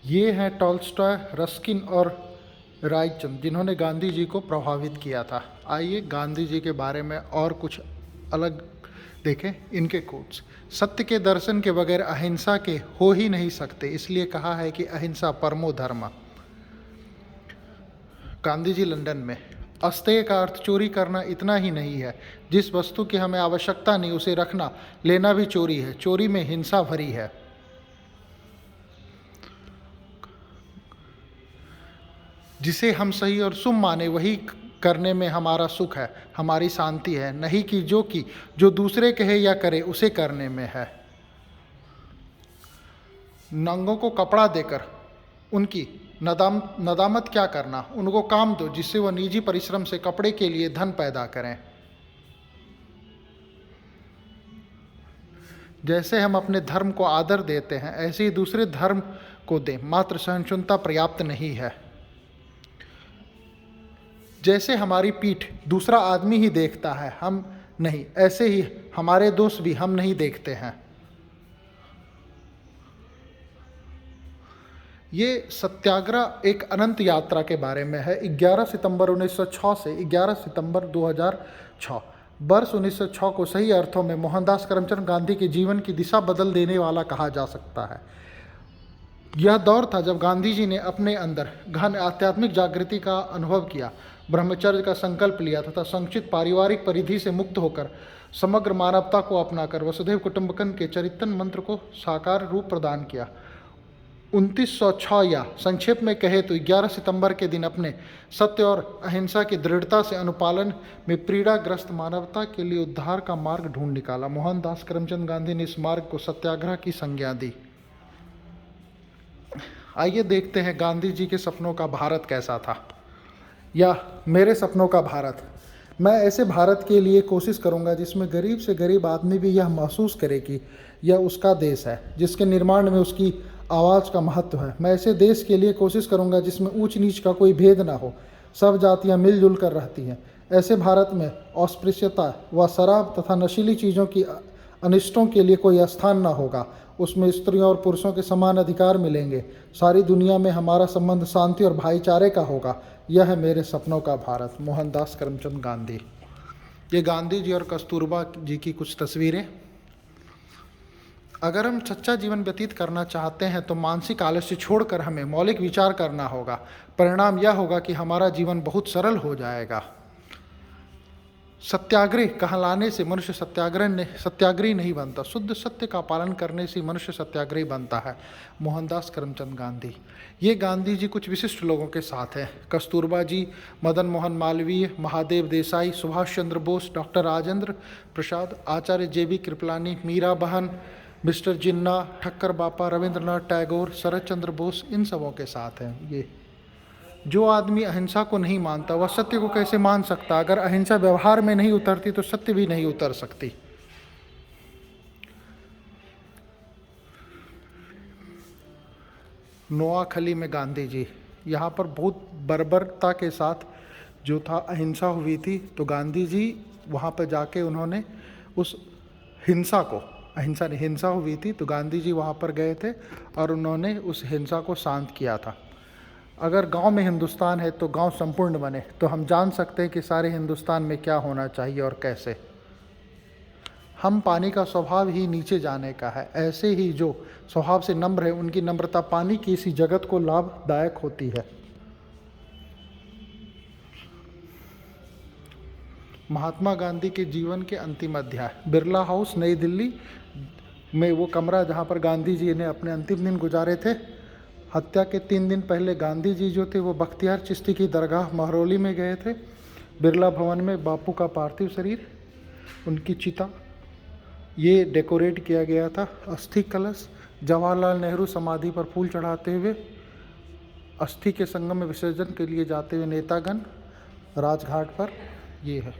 ये हैं Tolstoy, Ruskin और रायचंद, जिन्होंने गांधी जी को प्रभावित किया था। आइए गांधी जी के बारे में और कुछ अलग देखें इनके कोट्स। सत्य के दर्शन के बगैर अहिंसा के हो ही नहीं सकते, इसलिए कहा है कि अहिंसा परमो धर्म। गांधी जी लंदन में। अस्तेय का अर्थ चोरी करना इतना ही नहीं है, जिस वस्तु की हमें आवश्यकता नहीं उसे रखना लेना भी चोरी है। चोरी में हिंसा भरी है। जिसे हम सही और शुभ माने वही करने में हमारा सुख है, हमारी शांति है, नहीं कि जो दूसरे कहे या करे उसे करने में है। नंगों को कपड़ा देकर उनकी नदामत क्या करना, उनको काम दो जिससे वह निजी परिश्रम से कपड़े के लिए धन पैदा करें। जैसे हम अपने धर्म को आदर देते हैं ऐसे ही दूसरे धर्म को दें, मात्र सहिष्णुता पर्याप्त नहीं है। जैसे हमारी पीठ दूसरा आदमी ही देखता है, हम नहीं, ऐसे ही हमारे दोस्त भी हम नहीं देखते हैं। ये सत्याग्रह एक अनंत यात्रा के बारे में है। 11 सितंबर 1906 से 11 सितंबर 2006। वर्ष 1906 को सही अर्थों में मोहनदास करमचंद गांधी के जीवन की दिशा बदल देने वाला कहा जा सकता है। यह दौर था जब गांधी जी ने अपने अंदर गहन आध्यात्मिक जागृति का अनुभव किया, ब्रह्मचर्य का संकल्प लिया तथा संकुचित पारिवारिक परिधि से मुक्त होकर समग्र मानवता को अपनाकर वसुधैव कुटुंबकम के चरितन मंत्र को साकार रूप प्रदान किया। 1906 या संक्षेप में कहे तो 11 सितंबर के दिन अपने सत्य और अहिंसा की दृढ़ता से अनुपालन में पीड़ाग्रस्त मानवता के लिए उद्धार का मार्ग ढूंढ निकाला। मोहनदास करमचंद गांधी ने इस मार्ग को सत्याग्रह की संज्ञा दी। आइए देखते हैं गांधी जी के सपनों का भारत कैसा था, या मेरे सपनों का भारत। मैं ऐसे भारत के लिए कोशिश करूंगा जिसमें गरीब से गरीब आदमी भी यह महसूस करे कि यह उसका देश है, जिसके निर्माण में उसकी आवाज़ का महत्व है। मैं ऐसे देश के लिए कोशिश करूंगा जिसमें ऊंच नीच का कोई भेद ना हो, सब जातियां मिलजुल कर रहती हैं। ऐसे भारत में अस्पृश्यता व शराब तथा नशीली चीज़ों की अनिष्टों के लिए कोई स्थान ना होगा। उसमें स्त्रियों और पुरुषों के समान अधिकार मिलेंगे। सारी दुनिया में हमारा संबंध शांति और भाईचारे का होगा। यह है मेरे सपनों का भारत। मोहनदास करमचंद गांधी। ये गांधी जी और कस्तूरबा जी की कुछ तस्वीरें। अगर हम सच्चा जीवन व्यतीत करना चाहते हैं तो मानसिक आलस्य छोड़कर हमें मौलिक विचार करना होगा। परिणाम यह होगा कि हमारा जीवन बहुत सरल हो जाएगा। सत्याग्रही कहलाने से मनुष्य सत्याग्रही नहीं बनता, शुद्ध सत्य का पालन करने से मनुष्य सत्याग्रही बनता है। मोहनदास करमचंद गांधी। ये गांधी जी कुछ विशिष्ट लोगों के साथ हैं। कस्तूरबा जी, मदन मोहन मालवीय, महादेव देसाई, सुभाष चंद्र बोस, डॉक्टर राजेंद्र प्रसाद, आचार्य JB कृपलानी, मीरा बहन, मिस्टर जिन्ना, ठक्कर बापा, रविंद्रनाथ टैगोर, शरद चंद्र बोस, इन सबों के साथ हैं। ये जो आदमी अहिंसा को नहीं मानता वह सत्य को कैसे मान सकता? अगर अहिंसा व्यवहार में नहीं उतरती तो सत्य भी नहीं उतर सकती। नोआखली में गांधी जी, यहाँ पर बहुत बर्बरता के साथ जो था अहिंसा हुई थी, तो गांधी जी वहाँ पर जाके उन्होंने उस हिंसा को, अहिंसा नहीं हिंसा हुई थी, तो गांधी जी वहाँ पर गए थे और उन्होंने उस हिंसा को शांत किया था। अगर गांव में हिंदुस्तान है तो गांव संपूर्ण बने, तो हम जान सकते हैं कि सारे हिंदुस्तान में क्या होना चाहिए और कैसे। हम पानी का स्वभाव ही नीचे जाने का है, ऐसे ही जो स्वभाव से नम्र है उनकी नम्रता पानी की इसी जगत को लाभदायक होती है। महात्मा गांधी के जीवन के अंतिम अध्याय। बिरला हाउस नई दिल्ली में वो कमरा जहाँ पर गांधी जी ने अपने अंतिम दिन गुजारे थे। हत्या के 3 दिन पहले गांधी जी जो थे वो बख्तियार चिश्ती की दरगाह महरौली में गए थे। बिरला भवन में बापू का पार्थिव शरीर, उनकी चिता, ये डेकोरेट किया गया था। अस्थि कलश, जवाहरलाल नेहरू समाधि पर फूल चढ़ाते हुए, अस्थि के संगम में विसर्जन के लिए जाते हुए नेतागण राजघाट पर, ये है।